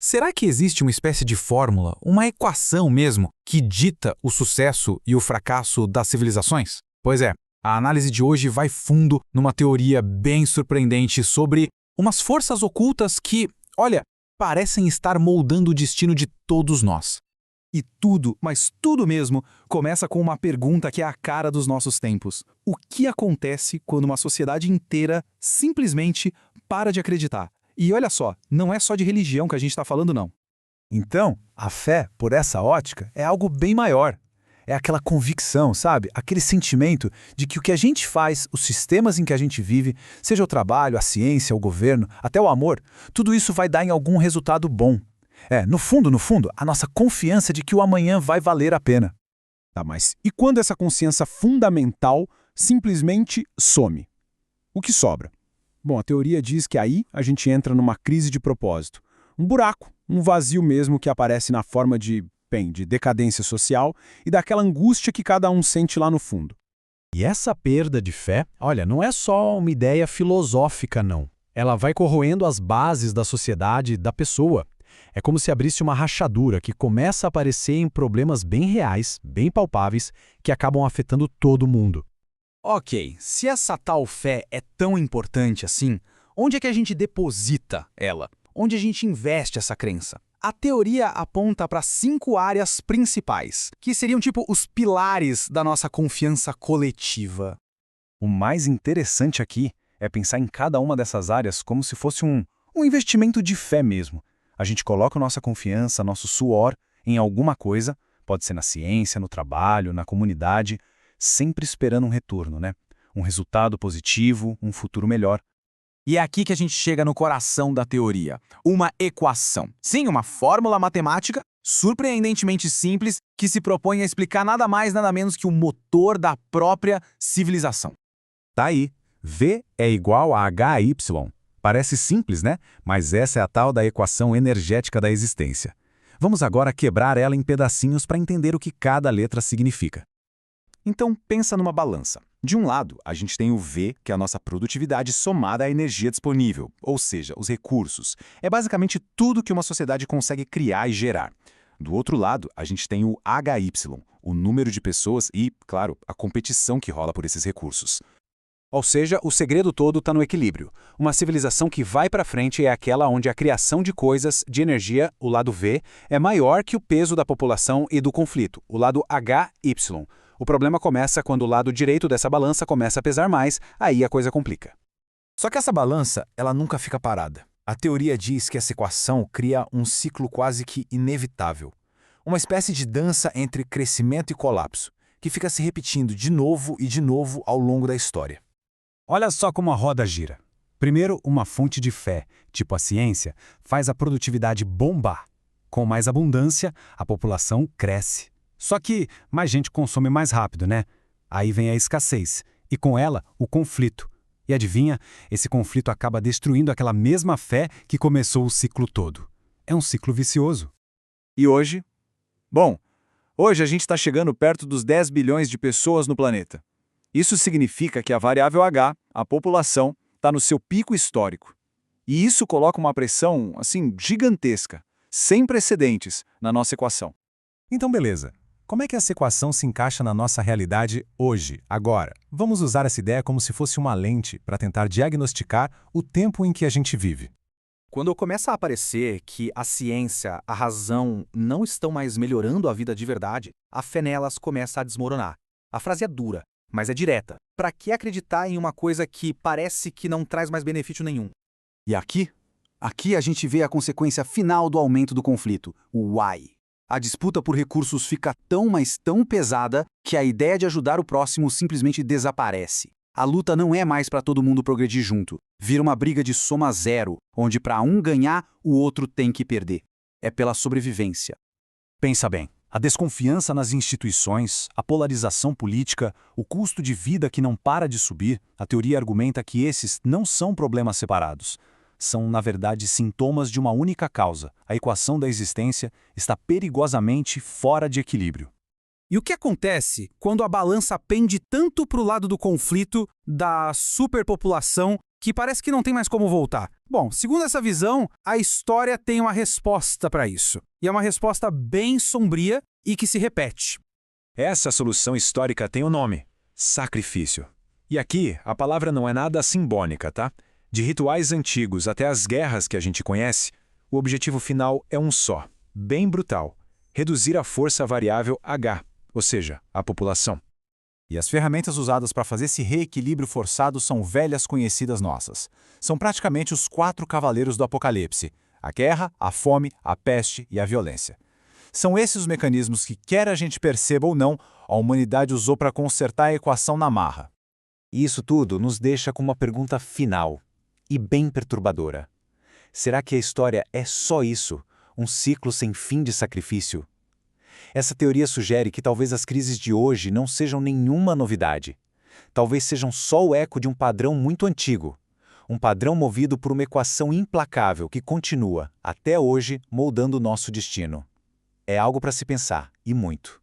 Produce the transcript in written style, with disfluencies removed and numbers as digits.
Será que existe uma espécie de fórmula, uma equação mesmo, que dita o sucesso e o fracasso das civilizações? Pois é, a análise de hoje vai fundo numa teoria bem surpreendente sobre umas forças ocultas que, olha, parecem estar moldando o destino de todos nós. E tudo, mas tudo mesmo, começa com uma pergunta que é a cara dos nossos tempos. O que acontece quando uma sociedade inteira simplesmente para de acreditar? E olha só, não é só de religião que a gente está falando, não. Então, a fé, por essa ótica, é algo bem maior. É aquela convicção, sabe? Aquele sentimento de que o que a gente faz, os sistemas em que a gente vive, seja o trabalho, a ciência, o governo, até o amor, tudo isso vai dar em algum resultado bom. No fundo, a nossa confiança de que o amanhã vai valer a pena. Tá, mas e quando essa consciência fundamental simplesmente some? O que sobra? Bom, a teoria diz que aí a gente entra numa crise de propósito. Um buraco, um vazio mesmo que aparece na forma de decadência social e daquela angústia que cada um sente lá no fundo. E essa perda de fé, olha, não é só uma ideia filosófica, não. Ela vai corroendo as bases da sociedade, da pessoa. É como se abrisse uma rachadura que começa a aparecer em problemas bem reais, bem palpáveis, que acabam afetando todo mundo. Ok, se essa tal fé é tão importante assim, onde é que a gente deposita ela? Onde a gente investe essa crença? A teoria aponta para 5 áreas principais, que seriam tipo os pilares da nossa confiança coletiva. O mais interessante aqui é pensar em cada uma dessas áreas como se fosse um investimento de fé mesmo. A gente coloca nossa confiança, nosso suor em alguma coisa, pode ser na ciência, no trabalho, na comunidade, sempre esperando um retorno, né? Um resultado positivo, um futuro melhor. E é aqui que a gente chega no coração da teoria, uma equação. Sim, uma fórmula matemática surpreendentemente simples que se propõe a explicar nada mais, nada menos que o motor da própria civilização. Tá aí, V é igual a HY. Parece simples, né? Mas essa é a tal da equação energética da existência. Vamos agora quebrar ela em pedacinhos para entender o que cada letra significa. Então, pensa numa balança. De um lado, a gente tem o V, que é a nossa produtividade somada à energia disponível, ou seja, os recursos. É basicamente tudo que uma sociedade consegue criar e gerar. Do outro lado, a gente tem o HY, o número de pessoas e, claro, a competição que rola por esses recursos. Ou seja, o segredo todo está no equilíbrio. Uma civilização que vai para frente é aquela onde a criação de coisas, de energia, o lado V, é maior que o peso da população e do conflito, o lado HY. O problema começa quando o lado direito dessa balança começa a pesar mais, aí a coisa complica. Só que essa balança, ela nunca fica parada. A teoria diz que essa equação cria um ciclo quase que inevitável. Uma espécie de dança entre crescimento e colapso, que fica se repetindo de novo e de novo ao longo da história. Olha só como a roda gira. Primeiro, uma fonte de fé, tipo a ciência, faz a produtividade bombar. Com mais abundância, a população cresce. Só que mais gente consome mais rápido, né? Aí vem a escassez, e com ela, o conflito. E adivinha, esse conflito acaba destruindo aquela mesma fé que começou o ciclo todo. É um ciclo vicioso. E hoje? Bom, hoje a gente está chegando perto dos 10 bilhões de pessoas no planeta. Isso significa que a variável H, a população, está no seu pico histórico. E isso coloca uma pressão, gigantesca, sem precedentes, na nossa equação. Então, beleza. Como é que essa equação se encaixa na nossa realidade hoje, agora? Vamos usar essa ideia como se fosse uma lente para tentar diagnosticar o tempo em que a gente vive. Quando começa a aparecer que a ciência, a razão não estão mais melhorando a vida de verdade, a fé nelas começa a desmoronar. A frase é dura, mas é direta. Para que acreditar em uma coisa que parece que não traz mais benefício nenhum? E aqui a gente vê a consequência final do aumento do conflito, o why. A disputa por recursos fica tão, mas tão pesada que a ideia de ajudar o próximo simplesmente desaparece. A luta não é mais para todo mundo progredir junto. Vira uma briga de soma zero, onde para um ganhar, o outro tem que perder. É pela sobrevivência. Pensa bem. A desconfiança nas instituições, a polarização política, o custo de vida que não para de subir, a teoria argumenta que esses não são problemas separados. São, na verdade, sintomas de uma única causa. A equação da existência está perigosamente fora de equilíbrio. E o que acontece quando a balança pende tanto para o lado do conflito, da superpopulação que parece que não tem mais como voltar. Bom, segundo essa visão, a história tem uma resposta para isso. E é uma resposta bem sombria e que se repete. Essa solução histórica tem um nome: sacrifício. E aqui, a palavra não é nada simbólica, tá? De rituais antigos até as guerras que a gente conhece, o objetivo final é um só, bem brutal: reduzir a força variável H, ou seja, a população. E as ferramentas usadas para fazer esse reequilíbrio forçado são velhas conhecidas nossas. São praticamente os 4 cavaleiros do Apocalipse: a guerra, a fome, a peste e a violência. São esses os mecanismos que, quer a gente perceba ou não, a humanidade usou para consertar a equação na marra. E isso tudo nos deixa com uma pergunta final, e bem perturbadora. Será que a história é só isso, um ciclo sem fim de sacrifício? Essa teoria sugere que talvez as crises de hoje não sejam nenhuma novidade. Talvez sejam só o eco de um padrão muito antigo. Um padrão movido por uma equação implacável que continua, até hoje, moldando o nosso destino. É algo para se pensar, e muito.